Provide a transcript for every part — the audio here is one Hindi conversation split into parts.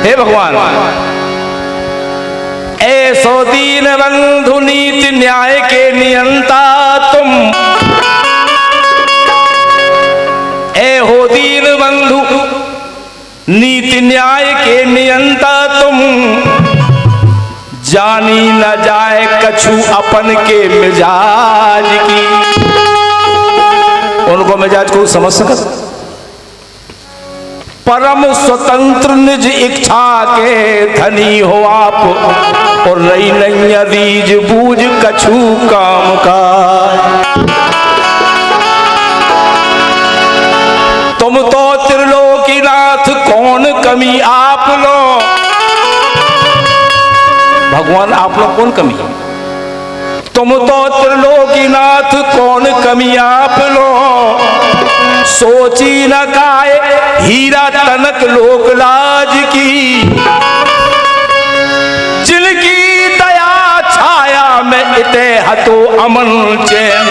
हे भगवान, ऐसो दीन बंधु नीति न्याय के नियंता तुम, ए हो दीन बंधु नीति न्याय के नियंता तुम, जानी न जाए कछु अपन के मिजाज की। उनको मिजाज को समझ सकत, परम स्वतंत्र निज इच्छा के धनी हो आप, और रही नहीं रीझ बूझ कछु काम का। तुम तो त्रिलोकीनाथ कौन कमी आप लो, भगवान आप लोग कौन कमी, तुम तो त्रिलोकीनाथ कौन कमी आप लो, सोची न काए हीरा तनक लोक लाज की, जिनकी दया छाया में इते हतो अमन चैन,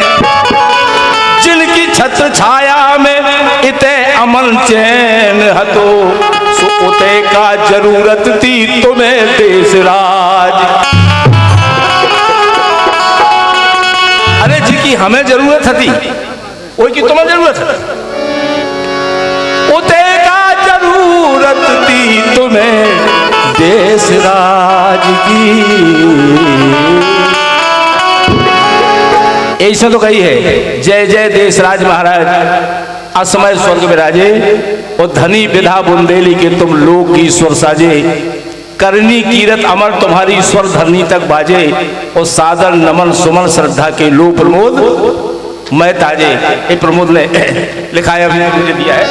जिनकी छत्र छाया में इते अमन चैन हतो, सो उते का जरूरत थी तुम्हें देश राज। अरे जी की हमें जरूरत थी, वही की तुम्हें जरूरत है, उते का जरूरत थी तुम्हें देश राज की। ऐसा तो कही है, जय जय देश राज महाराज, असमय स्वर्ग विराजे, और धनी विधा बुंदेली के तुम लोक की स्वर साजे, करनी कीरत अमर तुम्हारी स्वर धरनी तक बाजे, और सादर नमन सुमन श्रद्धा के लो प्रमोद मैं ताजे। ये प्रमोद ने लिखा है, अभी मुझे दिया है,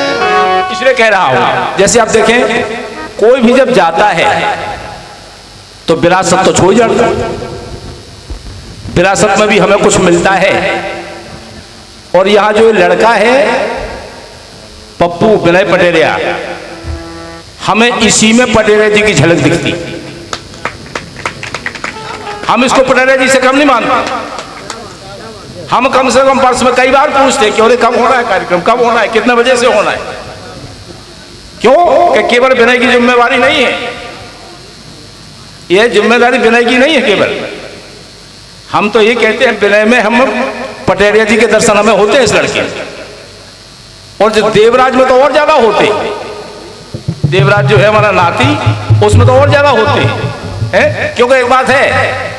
इसलिए कह रहा हूं। जैसे आप देखें, कोई भी जब जाता है तो विरासत तो छोड़ जाता, विरासत में भी हमें कुछ मिलता है। और यहां जो लड़का है पप्पू विनय पटेरिया, हमें इसी में पटेरिया जी की झलक दिखती। हम इसको पटेरिया जी से कम नहीं मानते, हम कम से कम पर्स में कई बार पूछते कि अरे कब होना है कार्यक्रम, कब होना है, कितने बजे से होना है। क्यों कि केवल विनय की जिम्मेवारी नहीं है, यह जिम्मेदारी विनय की नहीं है केवल। हम तो ये कहते हैं विनय में हम पटेरिया जी के दर्शन हमें होते हैं इस लड़के, और जो देवराज में तो और ज्यादा होते, देवराज जो है हमारा नाती, उसमें तो और ज्यादा होते हैं। क्योंकि एक बात है,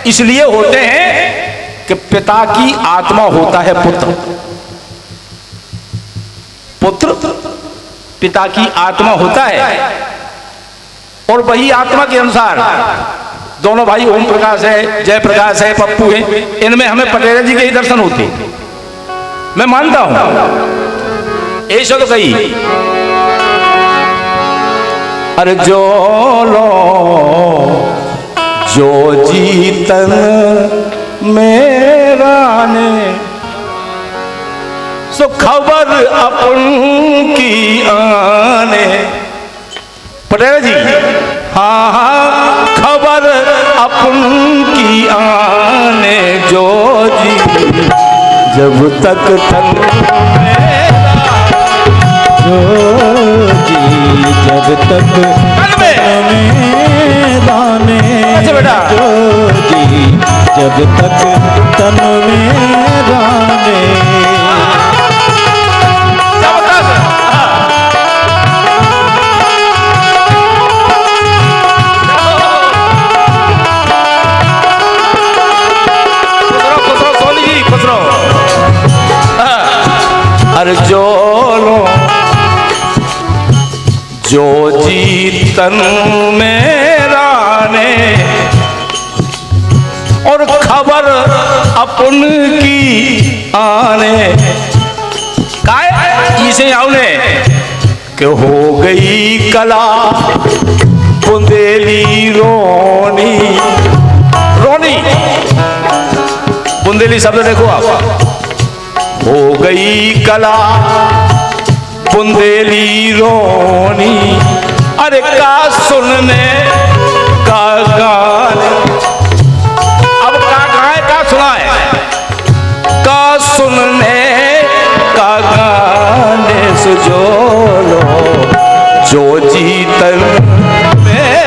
इसलिए होते हैं कि पिता की आत्मा होता है पुत्र, पुत्र पिता की आत्मा होता है, और वही आत्मा के अनुसार दोनों भाई ओम प्रकाश है, जय प्रकाश है, पप्पू है, इनमें हमें पटेरिया जी के ही दर्शन होते, मैं मानता हूं। ऐसा तो कही, अरे जो लो जो जीतन मेरा ने, सो खबर अपन की आने। पटेरिया जी, हाँ हाँ खबर अपन की आने, जो जी जब तक तन मेरा, जो जी जब तक तन में दाने, जो जी जब तक तन में दाने। अरे जो लो जो जीतन मेरा ने, और खबर अपन की आने, काय इसे आउने कि हो गई कला बुंदेली रोनी। रोनी बुंदेली शब्द देखो आप, हो गई कला बुंदेली रोनी, अरे का सुनने का गाने। अब का गाए का सुनाए, का सुनने का गाने, सुजो लो जो जीतन में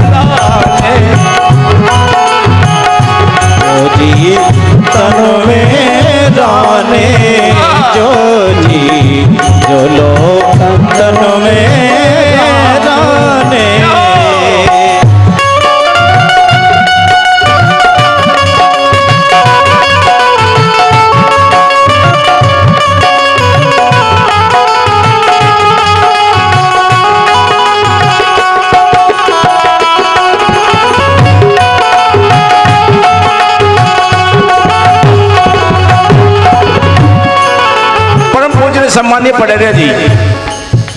सम्मानीय पटेरिया जी,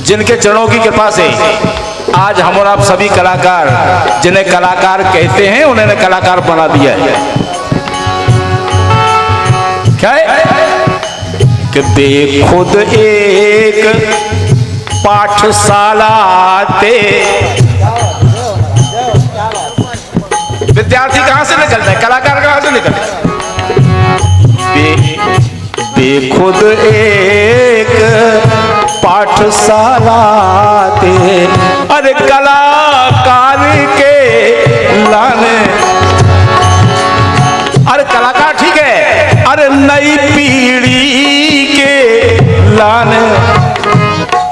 जिनके चरणों की कृपा से आज हम और आप सभी कलाकार, जिन्हें कलाकार कहते हैं, उन्होंने कलाकार बना दिया है। क्या है कि बेखुद एक पाठशाला ते विद्यार्थी कहां से निकलता है, कलाकार कहां से निकलता है? बेखुद एक पाठशाला ते, अरे कलाकार के लाने, अरे कलाकार ठीक है, अरे नई पीढ़ी के लाने,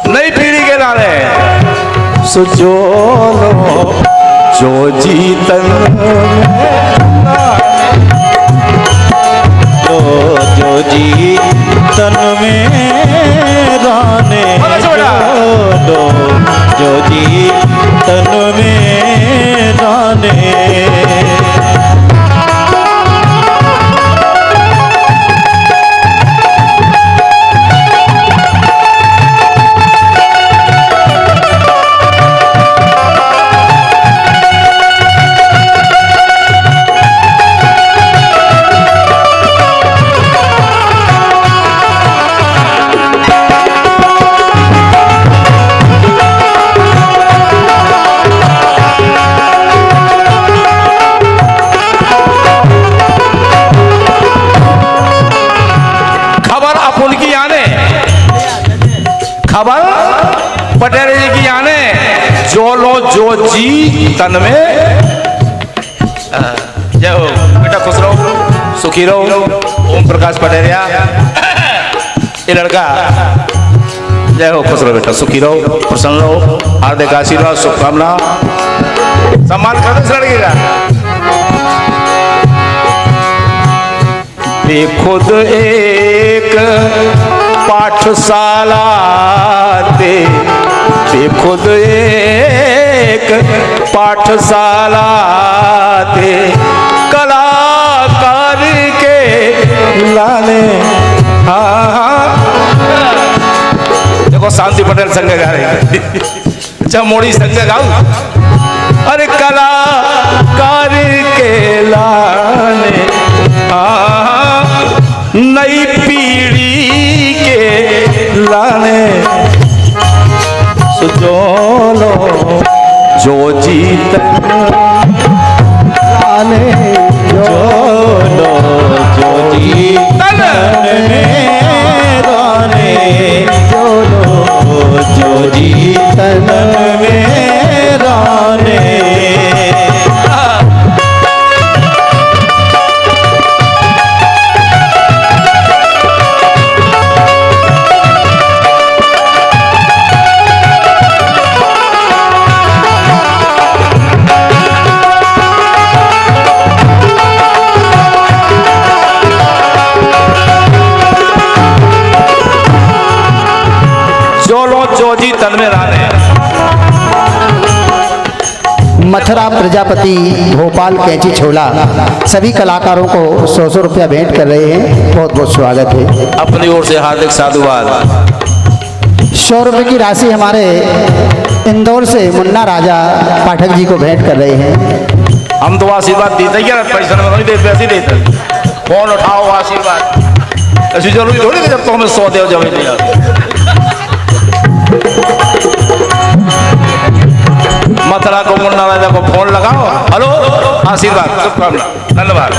नई पीढ़ी के लाने सुजोलो जो जीतन जो जीतन में राने जो जीतन में राने। खबर पटेल जी की आने, जो लो जो जी तन में। जय हो बेटा, खुश रहो, सुखी रहो। ओम प्रकाश पटेरिया ये लड़का, जय हो, खुश रहो बेटा, सुखी रहो, प्रसन्न रहो, हार्दिक आशीर्वाद, शुभकामना, सम्मान कर दो इस लड़के का। बेखुद एक पाठशाला ते, बेखुद एक पाठशाला ते, कलाकार के लाने। हाँ देखो, शांति पटेल संग गा रहे हैं, चमोड़ी संग गाऊ। अरे कलाकार के लाने, नई पीढ़ी के लाने सुजोलो जो जीतन लाने, जोलो जो जीतन में राने, जोलो जो जीतन में राने। जोजी तन में राने। मथुरा प्रजापति भोपाल कैंची छोला सभी कलाकारों को 100 रुपया भेंट कर रहे हैं। बहुत बहुत स्वागत है। अपनी ओर से हार्दिक साधुवाद। 100 रुपये की राशि हमारे इंदौर से मुन्ना राजा पाठक जी को भेंट कर रहे हैं। हम तो आशीर्वाद देते क्या, पैसा नहीं देते, पैसे देते, फोन उठाओ आशीर्वाद, ऐसी जरूरी थोड़ी जब तो हमें 100 दे जब दिया। मथुरा को मुन्ना राजा को फोन लगाओ, हेलो, आशीर्वाद, शुभकामना, धन्यवाद।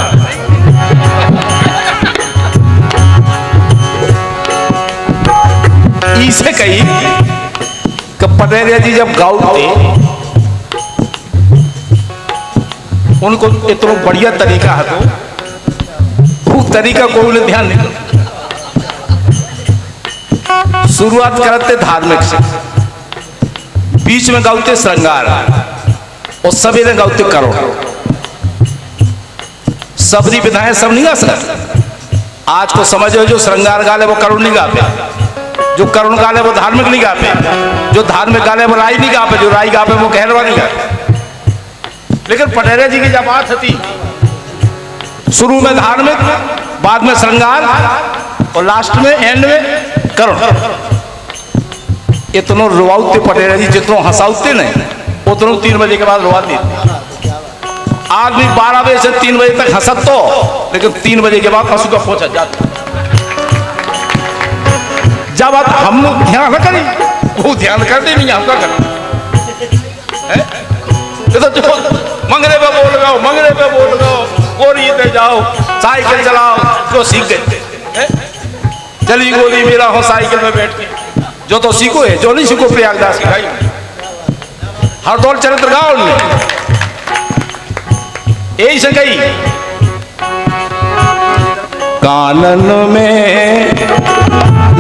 इसे कही कि पटेरिया जी जब गाउते उनको इतना बढ़िया तरीका है, तो वो तरीका को उन्हें ध्यान नहीं। शुरुआत करते धार्मिक से, बीच में गाउते श्रृंगार और सभी ने गाउते करुण। सबरी विधाएं सब नहीं गा सकते। आज को समझो, जो श्रृंगार गाले वो करुण नहीं गाते, जो करुण गाले वो धार्मिक नहीं गाते, जो धार्मिक गाले वो राई नहीं गाते, जो राई गाते वो कहरवा नहीं गाते। लेकिन पटेरिया जी की जब बात थी, शुरू में धार्मिक, बाद में श्रृंगार, और लास्ट में एंड में करुण। इतनो रुआते पटेरा जी जितनो हंसाउते नहीं उतनो 3 बजे के बाद रुआती। आदमी 12 बजे से 3 बजे तक हंसत तो, लेकिन 3 बजे के बाद हंसू का पहुंचा जाता। जब बात हम लोग ध्यान न करें, वो ध्यान करते नहीं, हम क्या करें? तो मंगरे पे बोल गो, मंगरे पे बोल गो, गोरी पे जाओ, साइकिल चलाओ, जो सीख गए। चली गोली मेरा हो साइकिल में बैठ के, जो तो सीखो है, जो नहीं सीखो प्रयागराज सिखाई। हरदौल चरित्र गाओ उनमें यही से कही, कानन में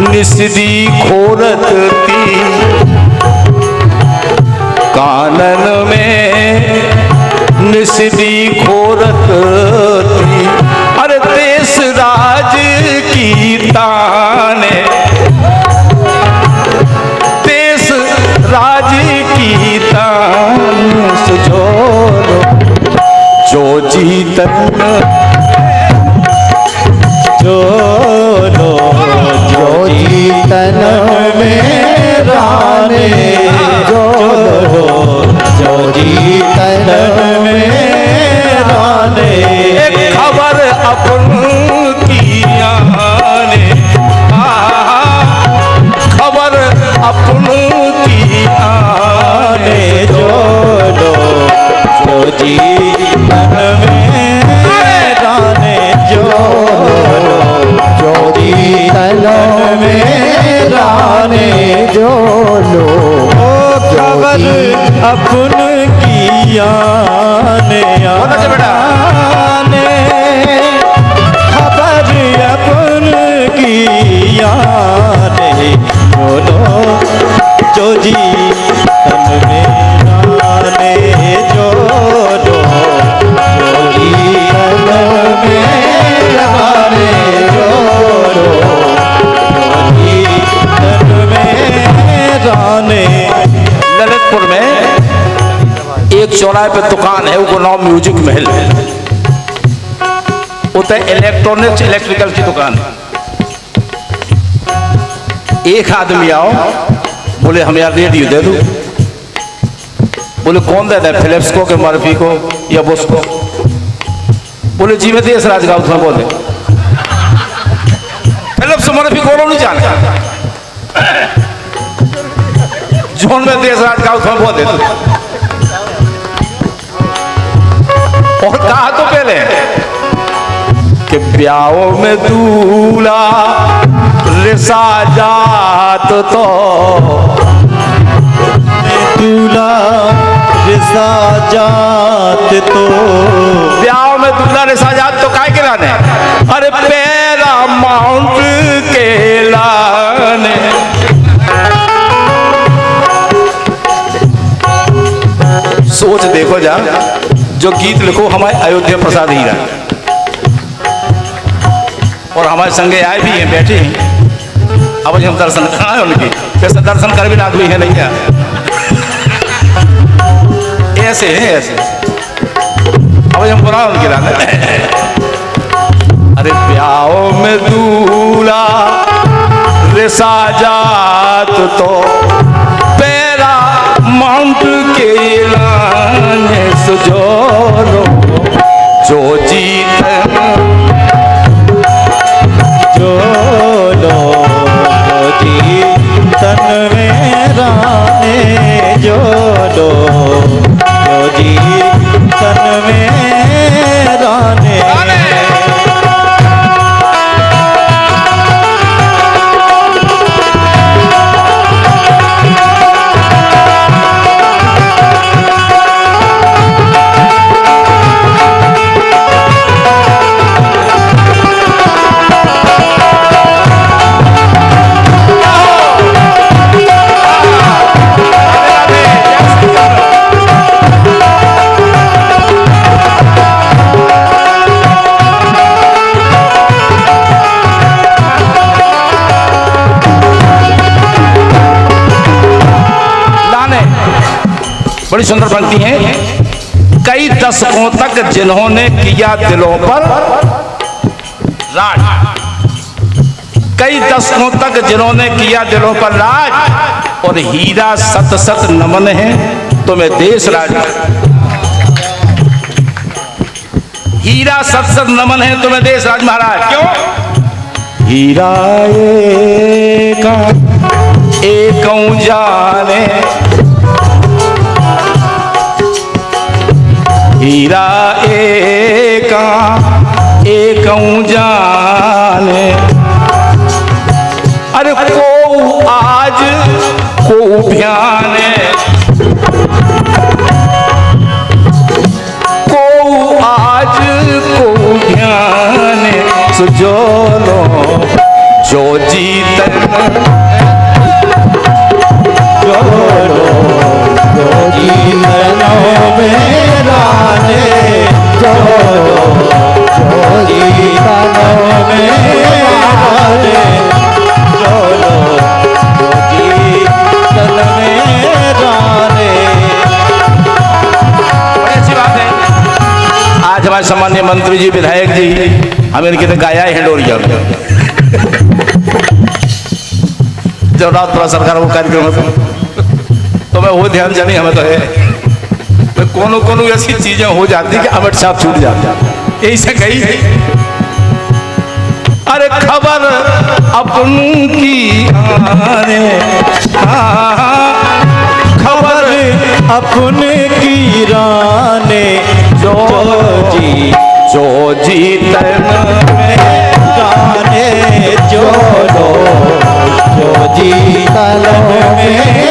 निसदी खोरत थी, कानन में निसदी खोरत थी, अरे देश राज की ताने, देश राज की तान सुजोलो, जो जीतन जोलो, जो जीतन में राने जोलो, जो जीतन में राने। एक खबर अपन की आने, खबर अपन की आने जोलो, जो जीतन में राने जोलो, जो जीतन में राने जोलो, खबर अपन की आने आने, खबर अपन की आने जोलो, जो जीतन में राने जोलो, जो जीतन में राने जोलो, जो जीतन में राने। ललितपुर में एक चौराहे पे दुकान है, वो नाम म्यूजिक महल है। उते इलेक्ट्रॉनिक्स इलेक्ट्रिकल की दुकान है। एक आदमी आओ, बोले हम यार रेडियो दे दो। बोले कौन देता है, फिलिप्स को के मर्फी को या बुश को? बोले जी मैं देश राज गाँव तुम्हें बोले फिलिप्स मर्फी को नहीं जानता, जोन में देश राज गाँव तुम्हें बोल देते। और कहा तो पहले कि ब्याह में दूल्हा रिसा जात तो, दूल्हा रिसा जात तो, ब्याह में दूल्हा रिसा जात तो काय के लाने? अरे पैरा माउंट के लाने। सोच देखो जा, जो गीत लिखो हमारे अयोध्या प्रसाद हीरा और हमारे संगे आए भी हैं, बैठे हैं। अब हम दर्शन कहाँ है उनके, कैसे दर्शन कर भी ना कोई है नहीं क्या? ऐसे हैं ऐसे। अब हम बुरा उनके लाने। अरे ब्याह में दूल्हा रिसा जात तो, पैरा माउंट के लाने सुजोलो, जो जीतन जोलो, जो जीतन में राने जोलो, जो जीतन में राने। बड़ी सुंदर पंक्ति है। कई दशकों तक जिन्होंने किया दिलों पर राज, कई दशकों तक जिन्होंने किया दिलों पर राज, और हीरा सत सत नमन है तुम्हें देश राज। हीरा सत सत नमन है तुम्हें देश राज महाराज। क्यों? हीरा एक जाने, हीरा एक जाने, अरे को आज को ध्यान, को आज को ध्यान, सुजोलो जो जीतन, जोलो जो जीतनो मेरा ने, जोलो जो जीतनो मेरा ने, जोलो जो जीतन मेरा ने। बड़ी अच्छी बात है। आज हमारे सामान्य मंत्री जी, विधायक जी, हम इनके तो गाया है हिंडोरिया जब रात थोड़ा सरकार वो कार्यक्रम है तो मैं वो ध्यान जानी हमें तो है, तो कोनो ऐसी चीजें हो जाती कि अमित शाह छूट जाते, यही से कही। अरे खबर अपनों की आने, खबर अपने की राने, जो जीतन गाने, जो लो जो जीतन में